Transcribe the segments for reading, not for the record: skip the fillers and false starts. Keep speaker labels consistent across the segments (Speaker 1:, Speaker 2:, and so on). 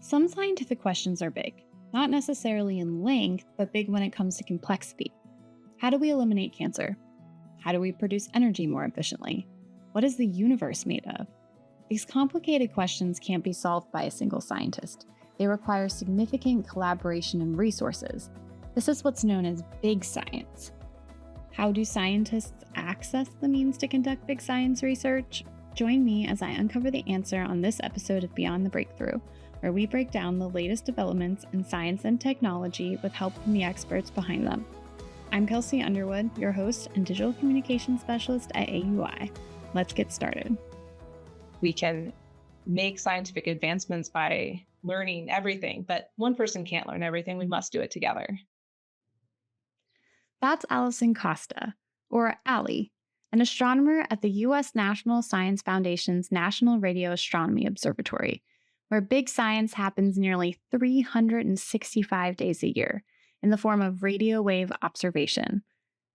Speaker 1: Some scientific questions are big, not necessarily in length, but big when it comes to complexity. How do we eliminate cancer? How do we produce energy more efficiently? What is the universe made of? These complicated questions can't be solved by a single scientist. They require significant collaboration and resources. This is what's known as big science. How do scientists access the means to conduct big science research? Join me as I uncover the answer on this episode of Beyond the Breakthrough, where we break down the latest developments in science and technology with help from the experts behind them. I'm Kelsey Underwood, your host and digital communications specialist at AUI. Let's get started.
Speaker 2: We can make scientific advancements by learning everything, but one person can't learn everything. We must do it together.
Speaker 1: That's Allison Costa, or Allie, an astronomer at the U.S. National Science Foundation's National Radio Astronomy Observatory, where big science happens nearly 365 days a year in the form of radio wave observation.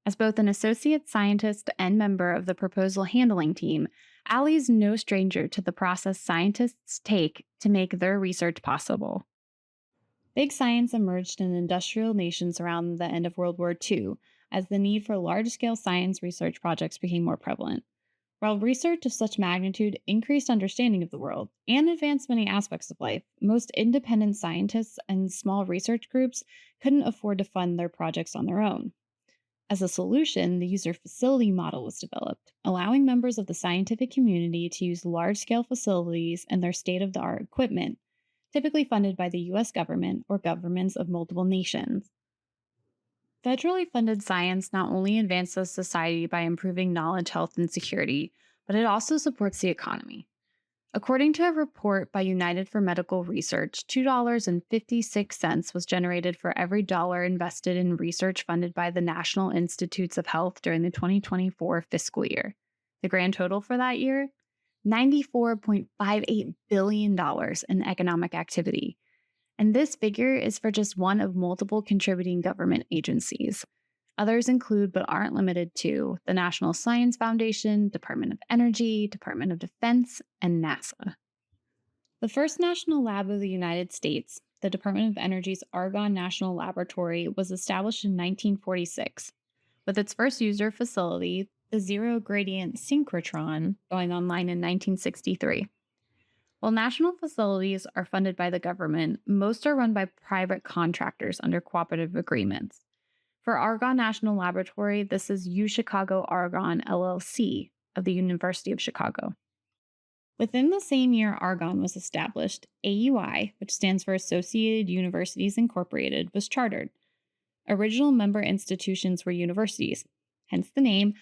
Speaker 1: As both an associate scientist and member of the proposal handling team, Allie's no stranger to the process scientists take to make their research possible. Big science emerged in industrial nations around the end of World War II as the need for large-scale science research projects became more prevalent. While research of such magnitude increased understanding of the world and advanced many aspects of life, most independent scientists and small research groups couldn't afford to fund their projects on their own. As a solution, the user facility model was developed, allowing members of the scientific community to use large-scale facilities and their state-of-the-art equipment, typically funded by the U.S. government or governments of multiple nations. Federally funded science not only advances society by improving knowledge, health, and security, but it also supports the economy. According to a report by United for Medical Research, $2.56 was generated for every dollar invested in research funded by the National Institutes of Health during the 2024 fiscal year. The grand total for that year? $94.58 billion in economic activity. And this figure is for just one of multiple contributing government agencies. Others include, but aren't limited to, the National Science Foundation, Department of Energy, Department of Defense, and NASA. The first national lab of the United States, the Department of Energy's Argonne National Laboratory, was established in 1946, with its first user facility, the Zero Gradient Synchrotron, going online in 1963. While national facilities are funded by the government, most are run by private contractors under cooperative agreements. For Argonne National Laboratory, this is UChicago Argonne LLC of the University of Chicago. Within the same year Argonne was established, AUI, which stands for Associated Universities Incorporated, was chartered. Original member institutions were universities, hence the name,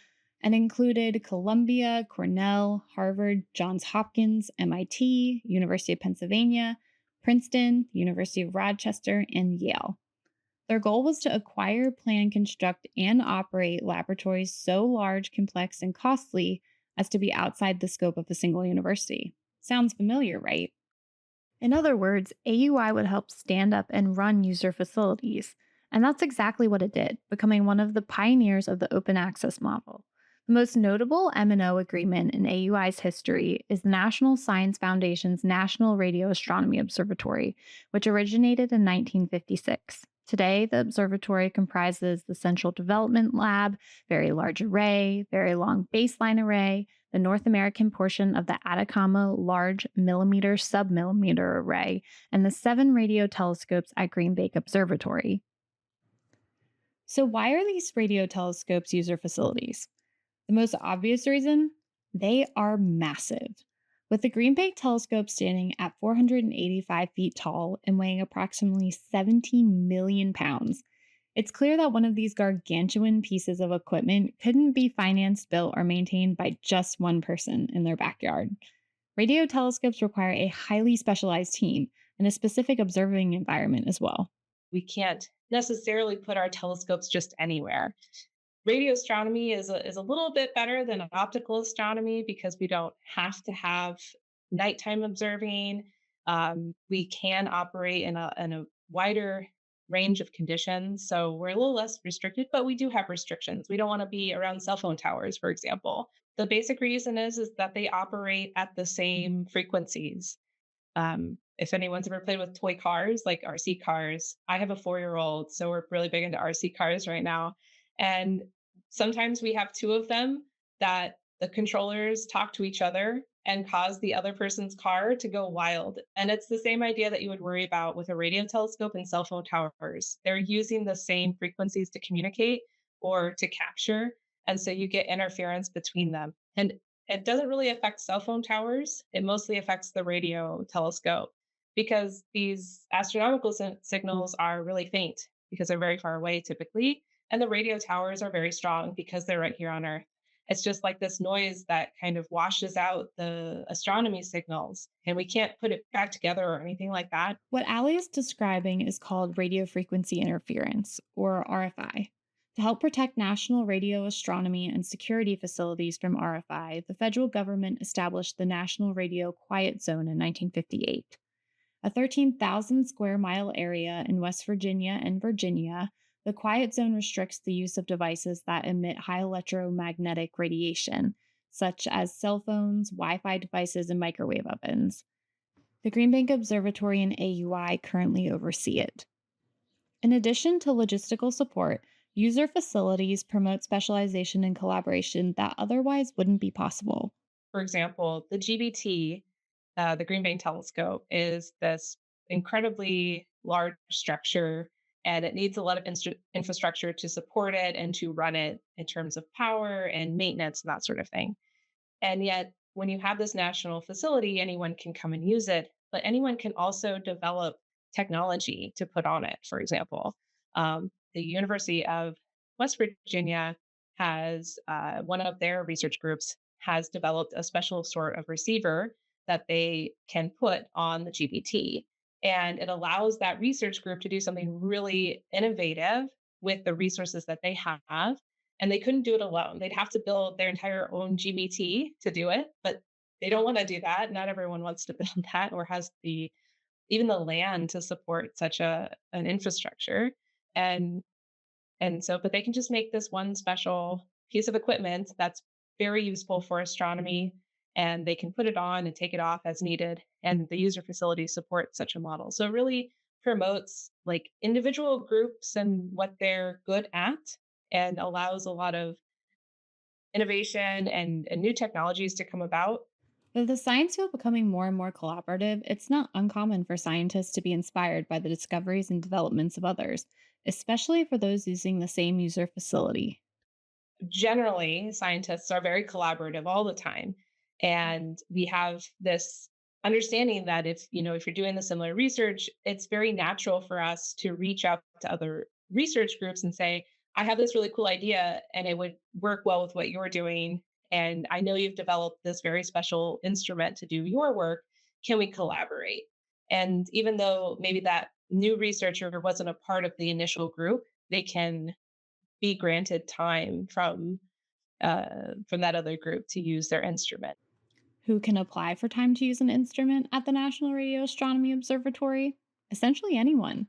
Speaker 1: and included Columbia, Cornell, Harvard, Johns Hopkins, MIT, University of Pennsylvania, Princeton, University of Rochester, and Yale. Their goal was to acquire, plan, construct, and operate laboratories so large, complex, and costly as to be outside the scope of a single university. Sounds familiar, right? In other words, AUI would help stand up and run user facilities, and that's exactly what it did, becoming one of the pioneers of the open access model. The most notable M&O agreement in AUI's history is the National Science Foundation's National Radio Astronomy Observatory, which originated in 1956. Today, the observatory comprises the Central Development Lab, Very Large Array, Very Long Baseline Array, the North American portion of the Atacama Large Millimeter Submillimeter Array, and the 7 radio telescopes at Green Bank Observatory. So why are these radio telescopes user facilities? The most obvious reason? They are massive. With the Green Bank telescope standing at 485 feet tall and weighing approximately 17 million pounds, it's clear that one of these gargantuan pieces of equipment couldn't be financed, built, or maintained by just one person in their backyard. Radio telescopes require a highly specialized team and a specific observing environment as well.
Speaker 2: We can't necessarily put our telescopes just anywhere. Radio astronomy is a little bit better than optical astronomy because we don't have to have nighttime observing. We can operate in a wider range of conditions, so we're a little less restricted, but we do have restrictions. We don't want to be around cell phone towers, for example. The basic reason is that they operate at the same frequencies. If anyone's ever played with toy cars, like RC cars, I have a 4-year-old, so we're really big into RC cars right now. And sometimes we have two of them that the controllers talk to each other and cause the other person's car to go wild. And it's the same idea that you would worry about with a radio telescope and cell phone towers. They're using the same frequencies to communicate or to capture. And so you get interference between them. And it doesn't really affect cell phone towers. It mostly affects the radio telescope because these astronomical signals are really faint because they're very far away typically. And the radio towers are very strong because they're right here on Earth. It's just like this noise that kind of washes out the astronomy signals, and we can't put it back together or anything like that.
Speaker 1: What Ali is describing is called radio frequency interference, or RFI. To help protect national radio astronomy and security facilities from RFI, the federal government established the National Radio Quiet Zone in 1958. A 13,000 square mile area in West Virginia and Virginia, the quiet zone restricts the use of devices that emit high electromagnetic radiation, such as cell phones, Wi Fi devices, and microwave ovens. The Green Bank Observatory and AUI currently oversee it. In addition to logistical support, user facilities promote specialization and collaboration that otherwise wouldn't be possible.
Speaker 2: For example, the GBT, the Green Bank Telescope, is this incredibly large structure, and it needs a lot of infrastructure to support it and to run it in terms of power and maintenance and that sort of thing. And yet, when you have this national facility, anyone can come and use it, but anyone can also develop technology to put on it. For example, the University of West Virginia has one of their research groups has developed a special sort of receiver that they can put on the GBT. And it allows that research group to do something really innovative with the resources that they have, and they couldn't do it alone. They'd have to build their entire own GBT to do it, but they don't want to do that. Not everyone wants to build that or has the even the land to support such a an infrastructure. And but they can just make this one special piece of equipment that's very useful for astronomy, and they can put it on and take it off as needed. And the user facility supports such a model. So it really promotes like individual groups and what they're good at and allows a lot of innovation and new technologies to come about.
Speaker 1: With the science field becoming more and more collaborative, it's not uncommon for scientists to be inspired by the discoveries and developments of others, especially for those using the same user facility.
Speaker 2: Generally, scientists are very collaborative all the time. And we have this understanding that if you're doing the similar research, it's very natural for us to reach out to other research groups and say, I have this really cool idea and it would work well with what you're doing. And I know you've developed this very special instrument to do your work. Can we collaborate? And even though maybe that new researcher wasn't a part of the initial group, they can be granted time from that other group to use their instrument.
Speaker 1: Who can apply for time to use an instrument at the National Radio Astronomy Observatory? Essentially anyone.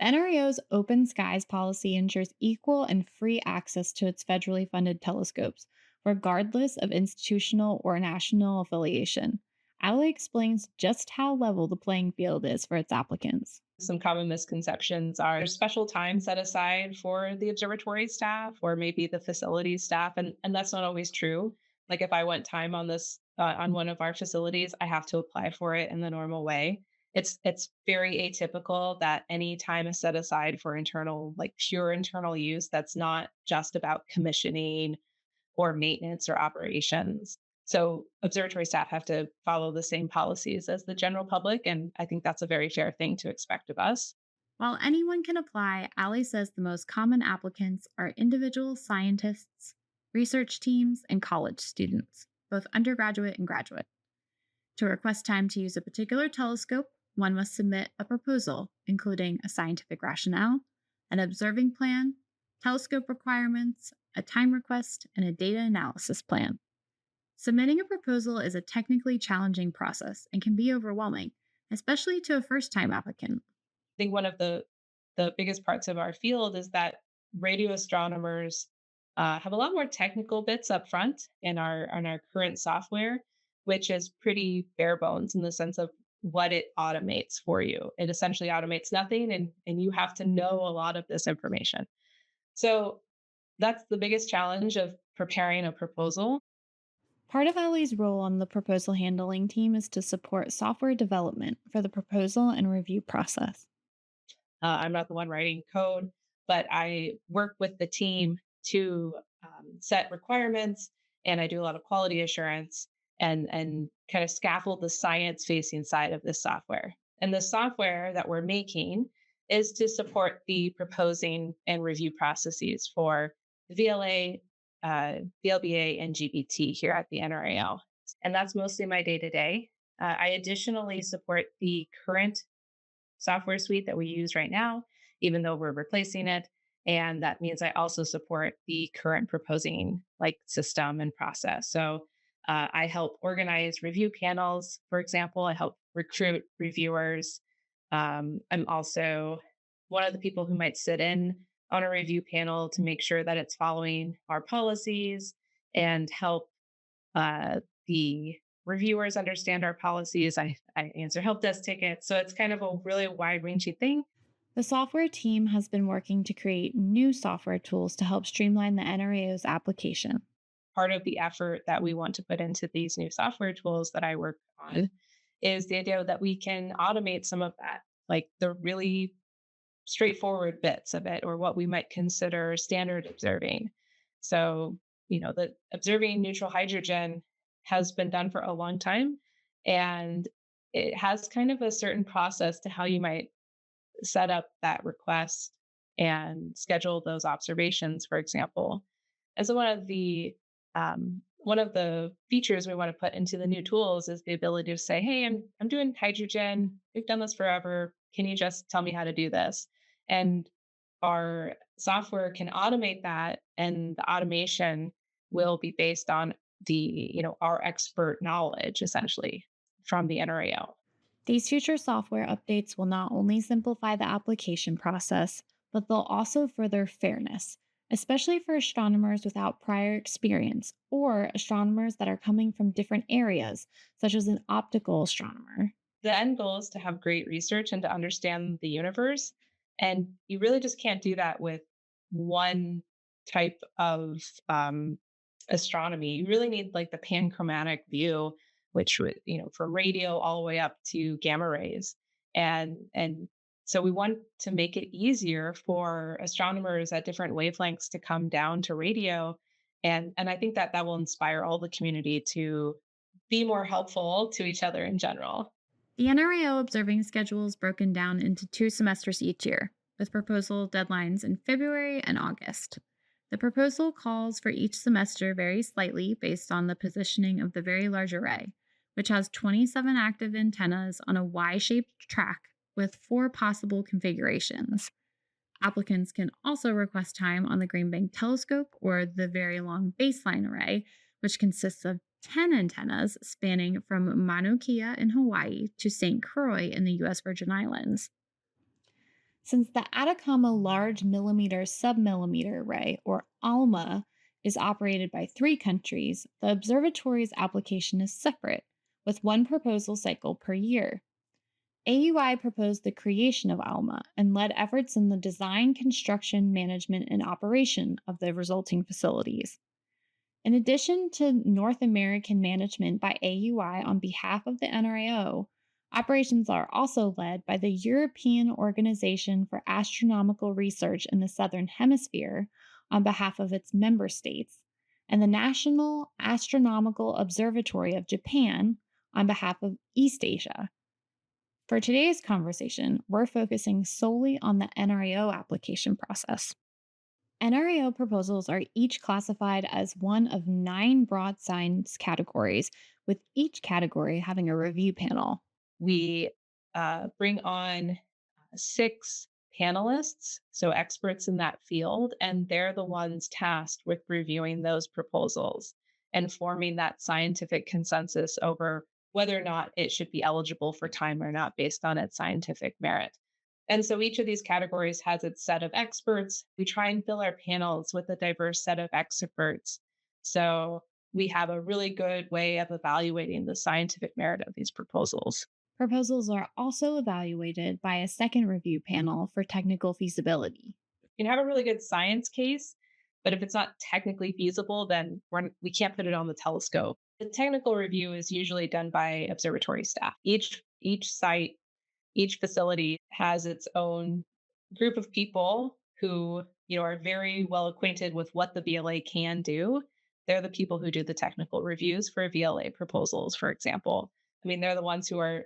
Speaker 1: The NRAO's open skies policy ensures equal and free access to its federally funded telescopes, regardless of institutional or national affiliation. Ali explains just how level the playing field is for its applicants.
Speaker 2: Some common misconceptions are there's special time set aside for the observatory staff or maybe the facility staff, and that's not always true. Like if I want time on this on one of our facilities, I have to apply for it in the normal way. It's very atypical that any time is set aside for internal, like pure internal use. That's not just about commissioning or maintenance or operations. So observatory staff have to follow the same policies as the general public. And I think that's a very fair thing to expect of us.
Speaker 1: While anyone can apply, Ali says the most common applicants are individual scientists, research teams, and college students, both undergraduate and graduate. To request time to use a particular telescope, one must submit a proposal, including a scientific rationale, an observing plan, telescope requirements, a time request, and a data analysis plan. Submitting a proposal is a technically challenging process and can be overwhelming, especially to a first time applicant.
Speaker 2: I think one of the biggest parts of our field is that radio astronomers have a lot more technical bits up front in our current software, which is pretty bare bones in the sense of what it automates for you. It essentially automates nothing, and you have to know a lot of this information. So that's the biggest challenge of preparing a proposal.
Speaker 1: Part of Ellie's role on the proposal handling team is to support software development for the proposal and review process.
Speaker 2: I'm not the one writing code, but I work with the team to set requirements, and I do a lot of quality assurance and kind of scaffold the science facing side of this software. And the software that we're making is to support the proposing and review processes for VLA, VLBA, and GBT here at the NRAL. And that's mostly my day to day. I additionally support the current software suite that we use right now, even though we're replacing it. And that means I also support the current proposing like system and process. So I help organize review panels, for example. I help recruit reviewers. I'm also one of the people who might sit in on a review panel to make sure that it's following our policies and help the reviewers understand our policies. I answer help desk tickets. So it's kind of a really wide ranging thing.
Speaker 1: The software team has been working to create new software tools to help streamline the NRAO's application.
Speaker 2: Part of the effort that we want to put into these new software tools that I work on is the idea that we can automate some of that, like the really straightforward bits of it, or what we might consider standard observing. So, the observing neutral hydrogen has been done for a long time, and it has kind of a certain process to how you might set up that request and schedule those observations, for example. And so one of the features we want to put into the new tools is the ability to say, "Hey, I'm doing hydrogen. We've done this forever. Can you just tell me how to do this?" And our software can automate that, and the automation will be based on our expert knowledge, essentially, from the NRAO.
Speaker 1: These future software updates will not only simplify the application process, but they'll also further fairness, especially for astronomers without prior experience or astronomers that are coming from different areas, such as an optical astronomer.
Speaker 2: The end goal is to have great research and to understand the universe. And you really just can't do that with one type of astronomy. You really need like the panchromatic view, which would, from radio all the way up to gamma rays. And so we want to make it easier for astronomers at different wavelengths to come down to radio. And I think that will inspire all the community to be more helpful to each other in general.
Speaker 1: The NRAO observing schedule is broken down into 2 semesters each year, with proposal deadlines in February and August. The proposal calls for each semester vary slightly based on the positioning of the Very Large Array, which has 27 active antennas on a Y shaped track with 4 possible configurations. Applicants can also request time on the Green Bank Telescope or the Very Long Baseline Array, which consists of 10 antennas spanning from Mauna Kea in Hawaii to St. Croix in the U.S. Virgin Islands. Since the Atacama Large Millimeter Submillimeter Array, or ALMA, is operated by 3 countries, the observatory's application is separate, with 1 proposal cycle per year. AUI proposed the creation of ALMA and led efforts in the design, construction, management, and operation of the resulting facilities. In addition to North American management by AUI on behalf of the NRAO, operations are also led by the European Organization for Astronomical Research in the Southern Hemisphere on behalf of its member states, and the National Astronomical Observatory of Japan on behalf of East Asia. For today's conversation, we're focusing solely on the NRAO application process. NRAO proposals are each classified as one of 9 broad science categories, with each category having a review panel.
Speaker 2: We bring on 6 panelists, so experts in that field, and they're the ones tasked with reviewing those proposals and forming that scientific consensus over whether or not it should be eligible for time or not based on its scientific merit. And so each of these categories has its set of experts. We try and fill our panels with a diverse set of experts. So we have a really good way of evaluating the scientific merit of these proposals.
Speaker 1: Proposals are also evaluated by a second review panel for technical feasibility.
Speaker 2: You can have a really good science case, but if it's not technically feasible, then we can't put it on the telescope. The technical review is usually done by observatory staff. Each site, each facility has its own group of people who, are very well acquainted with what the VLA can do. They're the people who do the technical reviews for VLA proposals, for example. I mean, they're the ones who are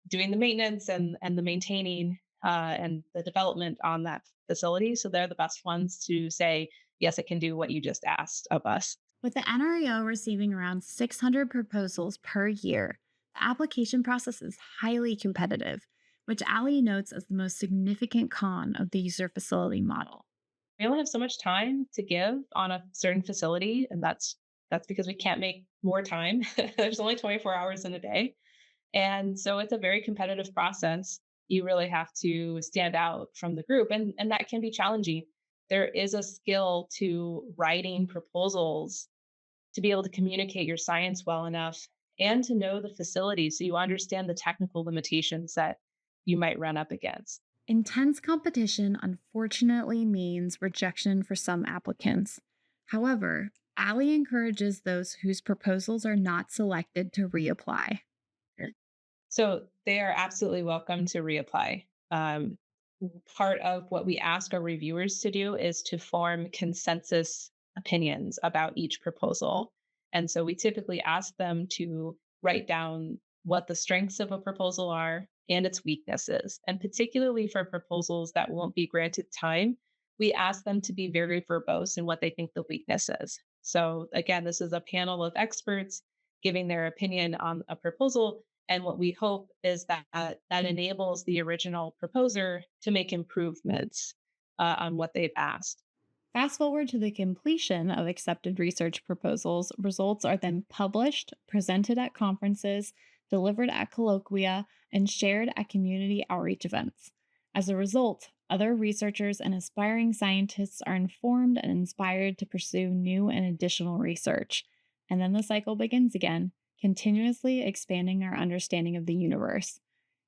Speaker 2: doing the maintenance and the maintaining and the development on that facility. So they're the best ones to say, yes, it can do what you just asked of us.
Speaker 1: With the NRAO receiving around 600 proposals per year, the application process is highly competitive, which Ali notes as the most significant con of the user facility model.
Speaker 2: We only have so much time to give on a certain facility, and that's because we can't make more time. There's only 24 hours in a day. And so it's a very competitive process. You really have to stand out from the group, and that can be challenging. There is a skill to writing proposals to be able to communicate your science well enough and to know the facility so you understand the technical limitations that you might run up against.
Speaker 1: Intense competition unfortunately means rejection for some applicants. However, Ali encourages those whose proposals are not selected to reapply.
Speaker 2: So they are absolutely welcome to reapply. Part of what we ask our reviewers to do is to form consensus opinions about each proposal. And so we typically ask them to write down what the strengths of a proposal are and its weaknesses. And particularly for proposals that won't be granted time, we ask them to be very verbose in what they think the weakness is. So again, this is a panel of experts giving their opinion on a proposal. And what we hope is that that enables the original proposer to make improvements on what they've asked.
Speaker 1: Fast forward to the completion of accepted research proposals, results are then published, presented at conferences, delivered at colloquia, and shared at community outreach events. As a result, other researchers and aspiring scientists are informed and inspired to pursue new and additional research. And then the cycle begins again, continuously expanding our understanding of the universe.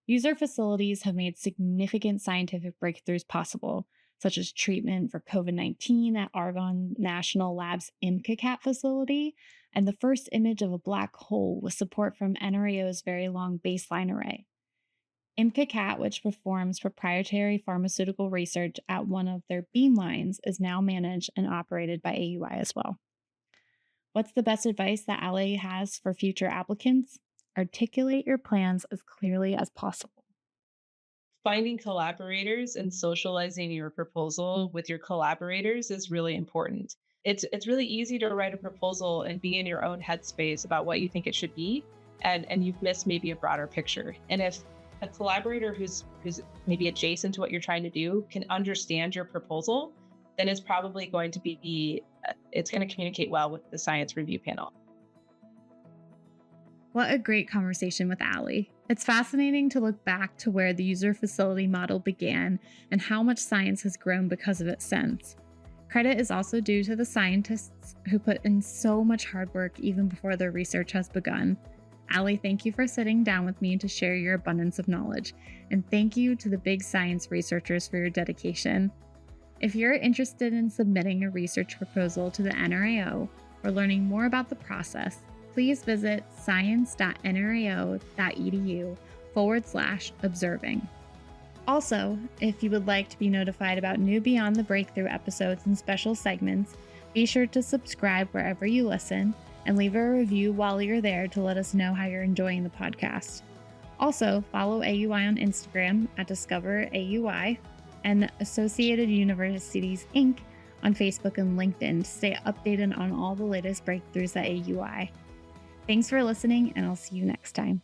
Speaker 1: User facilities have made significant scientific breakthroughs possible, such as treatment for COVID-19 at Argonne National Lab's IMCACAT facility, and the first image of a black hole with support from NRAO's Very Long Baseline Array. IMCACAT, which performs proprietary pharmaceutical research at one of their beamlines, is now managed and operated by AUI as well. What's the best advice that Ali has for future applicants? Articulate your plans as clearly as possible.
Speaker 2: Finding collaborators and socializing your proposal with your collaborators is really important. It's really easy to write a proposal and be in your own headspace about what you think it should be, and you've missed maybe a broader picture. And if a collaborator who's maybe adjacent to what you're trying to do can understand your proposal, then it's probably going to be it's going to communicate well with the science review panel.
Speaker 1: What a great conversation with Ali. It's fascinating to look back to where the user facility model began and how much science has grown because of it since. Credit is also due to the scientists who put in so much hard work even before their research has begun. Ali, thank you for sitting down with me to share your abundance of knowledge. And thank you to the big science researchers for your dedication. If you're interested in submitting a research proposal to the NRAO or learning more about the process, please visit science.nrao.edu/observing. Also, if you would like to be notified about new Beyond the Breakthrough episodes and special segments, be sure to subscribe wherever you listen and leave a review while you're there to let us know how you're enjoying the podcast. Also, follow AUI on Instagram at DiscoverAUI and Associated Universities, Inc. on Facebook and LinkedIn to stay updated on all the latest breakthroughs at AUI. Thanks for listening, and I'll see you next time.